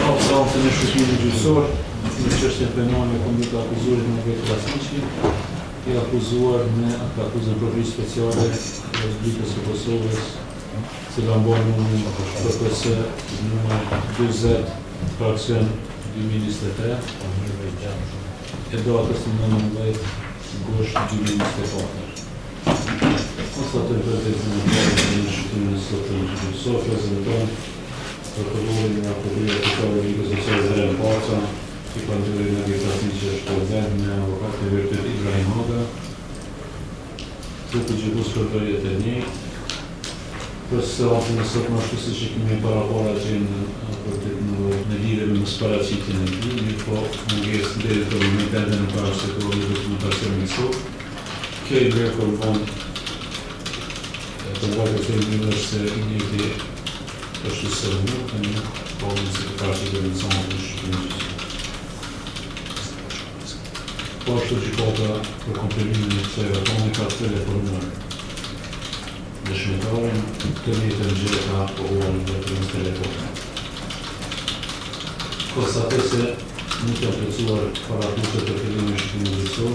Opsante në shqiptimin gjyqësor, në çështjen penale kundër të akuzuarit Marvet Krasniqi, i akuzuar me akuzën provizë speciale të Republikës së Kosovës, cila mban numrin PPS numër 40 fraksion 2023 e datës 19 gusht 2024. Konstatoj vërtetën e parë në shqiptimin e sotëm gjyqësor, prezenton prokurorin nga Prokuria Speciale e Ligës Sociale dhe Paca, i panderin Marvet Krasniqi është prezent me avokat e vërtet Ibrahim Aga, duke gjithus përdorjet e njëjtë. Për seancën e sotme ashtu siç e kemi paraqara që në lidhje me mosparaqitjen e tij, mirë po mungesë deri në momentin e parë se të dokumentacioni i sot. Kjo i bërë korbon të vajtë të njërës se i njëti është së rëmur, të një pohën se të kaqë të rëndësonë në shqiptimin gjyqësor. Po ashtu gjykata për kompletimin e kësaj ratone ka telefonuar dëshmitarin të njëjtën gjë ka pohuar vetëm në telefon. Konstatoj se nuk janë plotësuar parakushtet për fillimin e shqiptimit gjyqësor.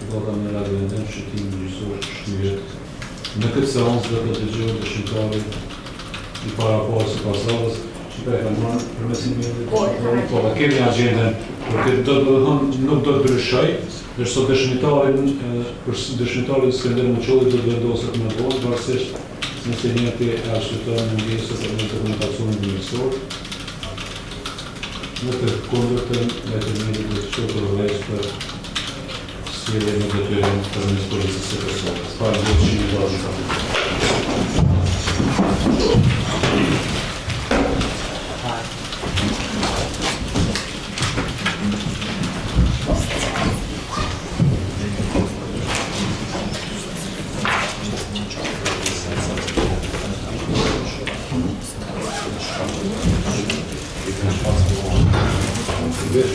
Gjykata merr vendem shqiptimin gjyqësor shtyhet. Në këtë seancë do të dëgjojë dëshmitarin i paraportë së pasardhës. Shqipëria ka marrë përmes email-it, po kemi agjendën, por këtë nuk do të ndryshoj, ndërsa dëshmitari Skënder Muçolli do të vendoset më vonë, varësisht nëse njëti arsyeton mungesën për dokumentacionin mjekësor. Në të kundërtën, lajmëri do të shkojë përveç për sjelljen e detyrën përmes policisë së Kosovës. Faleminderit.